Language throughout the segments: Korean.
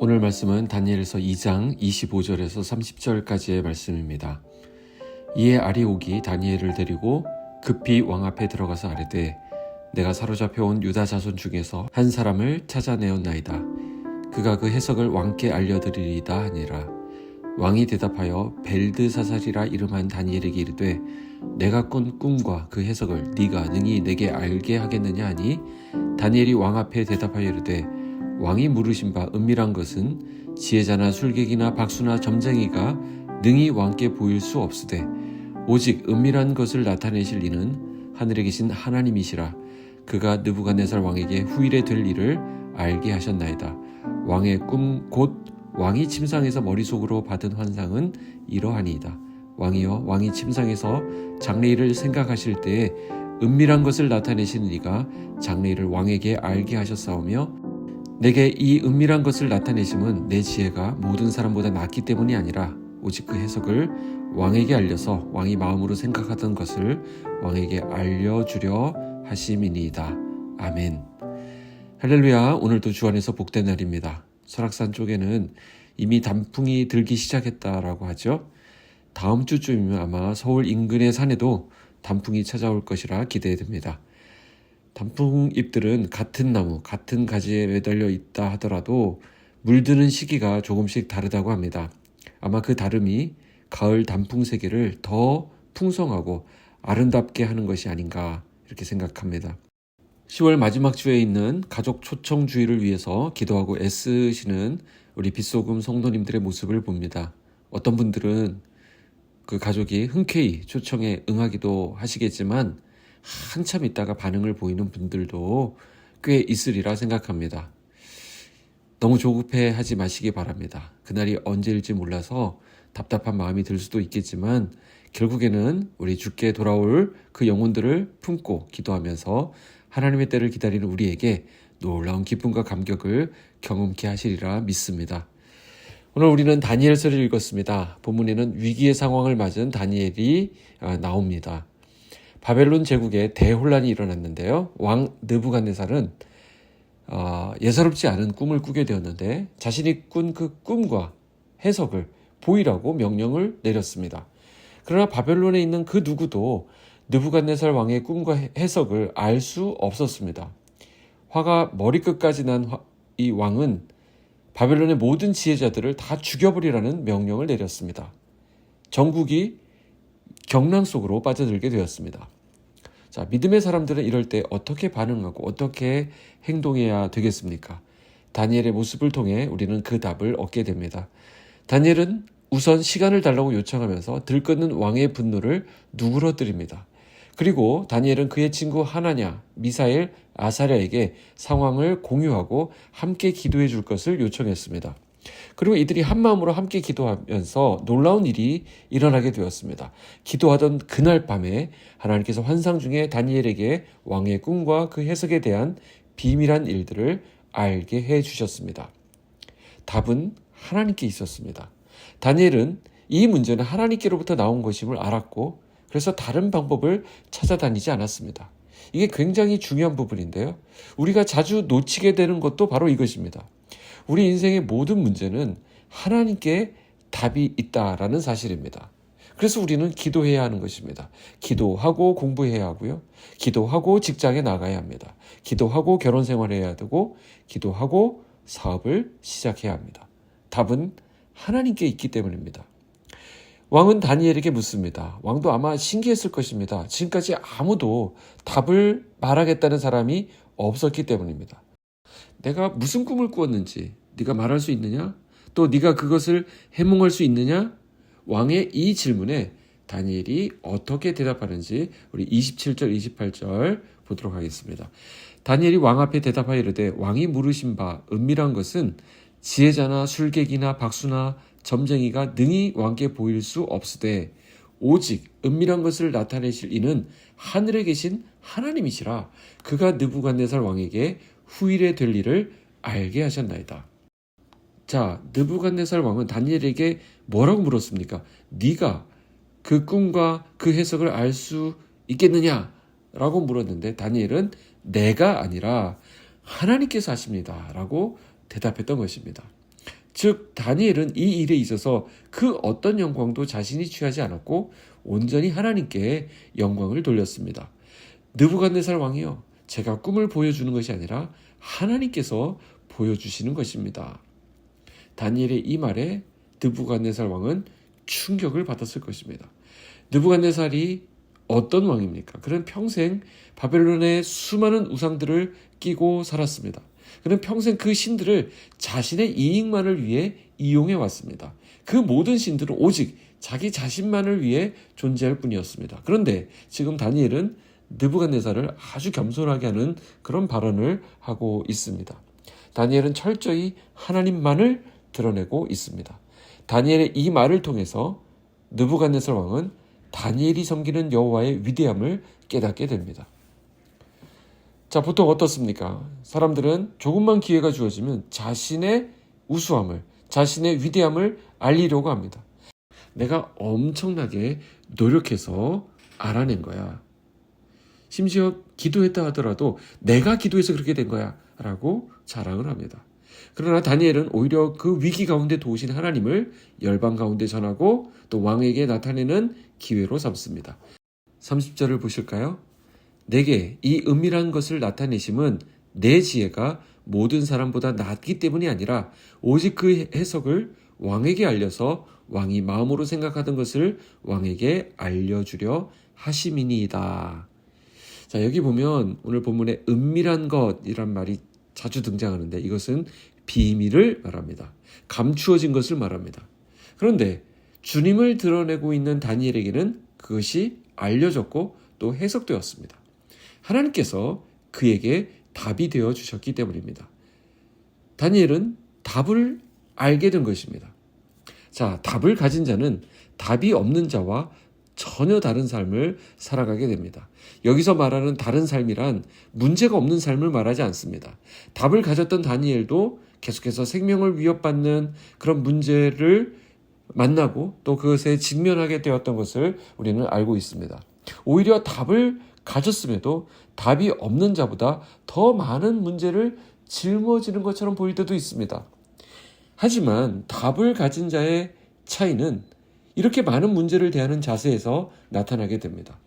오늘 말씀은 다니엘서 2장 25절에서 30절까지의 말씀입니다. 이에 아리옥이 다니엘을 데리고 급히 왕 앞에 들어가서 아뢰되 내가 사로잡혀온 유다 자손 중에서 한 사람을 찾아내었나이다. 그가 그 해석을 왕께 알려드리리다 하니라. 왕이 대답하여 벨드사살이라 이름한 다니엘에게 이르되 내가 꾼 꿈과 그 해석을 네가 능히 내게 알게 하겠느냐 하니 다니엘이 왕 앞에 대답하여 이르되 왕이 물으신 바 은밀한 것은 지혜자나 술객이나 박수나 점쟁이가 능히 왕께 보일 수 없으되 오직 은밀한 것을 나타내실 이는 하늘에 계신 하나님이시라. 그가 느부갓네살 왕에게 후일에 될 일을 알게 하셨나이다. 왕의 꿈 곧 왕이 침상에서 머릿속으로 받은 환상은 이러하니이다. 왕이여, 왕이 침상에서 장래일을 생각하실 때에 은밀한 것을 나타내시는 이가 장래일을 왕에게 알게 하셨사오며 내게 이 은밀한 것을 나타내심은 내 지혜가 모든 사람보다 낫기 때문이 아니라 오직 그 해석을 왕에게 알려서 왕이 마음으로 생각하던 것을 왕에게 알려주려 하심이니이다. 아멘. 할렐루야. 오늘도 주 안에서 복된 날입니다. 설악산 쪽에는 이미 단풍이 들기 시작했다라고 하죠. 다음 주쯤이면 아마 서울 인근의 산에도 단풍이 찾아올 것이라 기대됩니다. 단풍잎들은 같은 나무, 같은 가지에 매달려 있다 하더라도 물드는 시기가 조금씩 다르다고 합니다. 아마 그 다름이 가을 단풍 세계를 더 풍성하고 아름답게 하는 것이 아닌가 이렇게 생각합니다. 10월 마지막 주에 있는 가족 초청 주일을 위해서 기도하고 애쓰시는 우리 빛소금 성도님들의 모습을 봅니다. 어떤 분들은 그 가족이 흔쾌히 초청에 응하기도 하시겠지만 한참 있다가 반응을 보이는 분들도 꽤 있으리라 생각합니다. 너무 조급해하지 마시기 바랍니다. 그날이 언제일지 몰라서 답답한 마음이 들 수도 있겠지만 결국에는 우리 주께 돌아올 그 영혼들을 품고 기도하면서 하나님의 때를 기다리는 우리에게 놀라운 기쁨과 감격을 경험케 하시리라 믿습니다. 오늘 우리는 다니엘서를 읽었습니다. 본문에는 위기의 상황을 맞은 다니엘이 나옵니다. 바벨론 제국에 대혼란이 일어났는데요. 왕 느부갓네살은 예사롭지 않은 꿈을 꾸게 되었는데 자신이 꾼 그 꿈과 해석을 보이라고 명령을 내렸습니다. 그러나 바벨론에 있는 그 누구도 느부갓네살 왕의 꿈과 해석을 알 수 없었습니다. 화가 머리끝까지 난 이 왕은 바벨론의 모든 지혜자들을 다 죽여버리라는 명령을 내렸습니다. 전국이 경랑 속으로 빠져들게 되었습니다. 자, 믿음의 사람들은 이럴 때 어떻게 반응하고 어떻게 행동해야 되겠습니까? 다니엘의 모습을 통해 우리는 그 답을 얻게 됩니다. 다니엘은 우선 시간을 달라고 요청하면서 들끓는 왕의 분노를 누그러뜨립니다. 그리고 다니엘은 그의 친구 하나냐, 미사엘, 아사랴에게 상황을 공유하고 함께 기도해 줄 것을 요청했습니다. 그리고 이들이 한마음으로 함께 기도하면서 놀라운 일이 일어나게 되었습니다. 기도하던 그날 밤에 하나님께서 환상 중에 다니엘에게 왕의 꿈과 그 해석에 대한 비밀한 일들을 알게 해주셨습니다. 답은 하나님께 있었습니다. 다니엘은 이 문제는 하나님께로부터 나온 것임을 알았고 그래서 다른 방법을 찾아다니지 않았습니다. 이게 굉장히 중요한 부분인데요. 우리가 자주 놓치게 되는 것도 바로 이것입니다. 우리 인생의 모든 문제는 하나님께 답이 있다라는 사실입니다. 그래서 우리는 기도해야 하는 것입니다. 기도하고 공부해야 하고요. 기도하고 직장에 나가야 합니다. 기도하고 결혼 생활해야 되고 기도하고 사업을 시작해야 합니다. 답은 하나님께 있기 때문입니다. 왕은 다니엘에게 묻습니다. 왕도 아마 신기했을 것입니다. 지금까지 아무도 답을 말하겠다는 사람이 없었기 때문입니다. 내가 무슨 꿈을 꾸었는지 네가 말할 수 있느냐? 또 네가 그것을 해몽할 수 있느냐? 왕의 이 질문에 다니엘이 어떻게 대답하는지 우리 27절, 28절 보도록 하겠습니다. 다니엘이 왕 앞에 대답하여 이르되 왕이 물으신 바 은밀한 것은 지혜자나 술객이나 박수나 점쟁이가 능히 왕께 보일 수 없으되 오직 은밀한 것을 나타내실 이는 하늘에 계신 하나님이시라. 그가 느부갓네살 왕에게 후일에 될 일을 알게 하셨나이다. 자, 느부갓네살 왕은 다니엘에게 뭐라고 물었습니까? 네가 그 꿈과 그 해석을 알 수 있겠느냐? 라고 물었는데 다니엘은 내가 아니라 하나님께서 하십니다. 라고 대답했던 것입니다. 즉 다니엘은 이 일에 있어서 그 어떤 영광도 자신이 취하지 않았고 온전히 하나님께 영광을 돌렸습니다. 느부갓네살 왕이요, 제가 꿈을 보여주는 것이 아니라 하나님께서 보여주시는 것입니다. 다니엘의 이 말에 느부갓네살 왕은 충격을 받았을 것입니다. 느부갓네살이 어떤 왕입니까? 그는 평생 바벨론의 수많은 우상들을 끼고 살았습니다. 그는 평생 그 신들을 자신의 이익만을 위해 이용해 왔습니다. 그 모든 신들은 오직 자기 자신만을 위해 존재할 뿐이었습니다. 그런데 지금 다니엘은 느부갓네살을 아주 겸손하게 하는 그런 발언을 하고 있습니다. 다니엘은 철저히 하나님만을 드러내고 있습니다. 다니엘의 이 말을 통해서 느부갓네살 왕은 다니엘이 섬기는 여호와의 위대함을 깨닫게 됩니다. 자, 보통 어떻습니까? 사람들은 조금만 기회가 주어지면 자신의 우수함을, 자신의 위대함을 알리려고 합니다. 내가 엄청나게 노력해서 알아낸 거야. 심지어 기도했다 하더라도 내가 기도해서 그렇게 된 거야 라고 자랑을 합니다. 그러나 다니엘은 오히려 그 위기 가운데 도우신 하나님을 열방 가운데 전하고 또 왕에게 나타내는 기회로 삼습니다. 30절을 보실까요? 내게 이 은밀한 것을 나타내심은 내 지혜가 모든 사람보다 낫기 때문이 아니라 오직 그 해석을 왕에게 알려서 왕이 마음으로 생각하던 것을 왕에게 알려주려 하심이니이다. 자, 여기 보면 오늘 본문에 은밀한 것이란 말이 자주 등장하는데 이것은 비밀을 말합니다. 감추어진 것을 말합니다. 그런데 주님을 드러내고 있는 다니엘에게는 그것이 알려졌고 또 해석되었습니다. 하나님께서 그에게 답이 되어 주셨기 때문입니다. 다니엘은 답을 알게 된 것입니다. 자, 답을 가진 자는 답이 없는 자와 전혀 다른 삶을 살아가게 됩니다. 여기서 말하는 다른 삶이란 문제가 없는 삶을 말하지 않습니다. 답을 가졌던 다니엘도 계속해서 생명을 위협받는 그런 문제를 만나고 또 그것에 직면하게 되었던 것을 우리는 알고 있습니다. 오히려 답을 가졌음에도 답이 없는 자보다 더 많은 문제를 짊어지는 것처럼 보일 때도 있습니다. 하지만 답을 가진 자의 차이는 이렇게 많은 문제를 대하는 자세에서 나타나게 됩니다.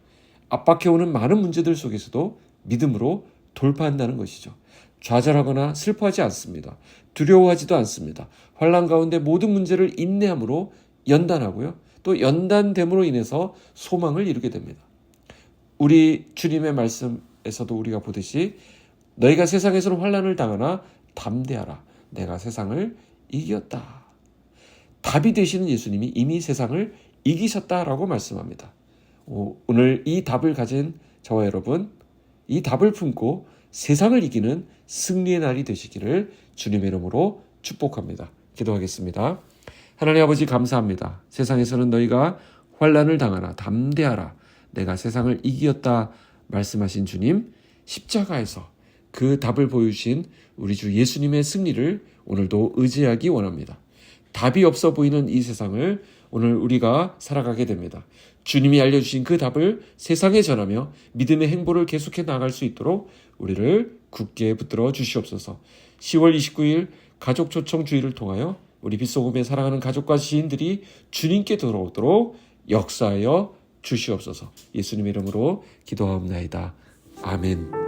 압박해오는 많은 문제들 속에서도 믿음으로 돌파한다는 것이죠. 좌절하거나 슬퍼하지 않습니다. 두려워하지도 않습니다. 환난 가운데 모든 문제를 인내함으로 연단하고요. 또 연단됨으로 인해서 소망을 이루게 됩니다. 우리 주님의 말씀에서도 우리가 보듯이 너희가 세상에서는 환난을 당하나 담대하라. 내가 세상을 이겼다. 답이 되시는 예수님이 이미 세상을 이기셨다라고 말씀합니다. 오늘 이 답을 가진 저와 여러분, 이 답을 품고 세상을 이기는 승리의 날이 되시기를 주님의 이름으로 축복합니다. 기도하겠습니다. 하나님 아버지 감사합니다. 세상에서는 너희가 환난을 당하나 담대하라. 내가 세상을 이기었다 말씀하신 주님, 십자가에서 그 답을 보여주신 우리 주 예수님의 승리를 오늘도 의지하기 원합니다. 답이 없어 보이는 이 세상을 오늘 우리가 살아가게 됩니다. 주님이 알려주신 그 답을 세상에 전하며 믿음의 행보를 계속해 나갈 수 있도록 우리를 굳게 붙들어 주시옵소서. 10월 29일 가족 초청 주의를 통하여 우리 빗소금에 사랑하는 가족과 지인들이 주님께 돌아오도록 역사하여 주시옵소서. 예수님의 이름으로 기도하옵나이다. 아멘.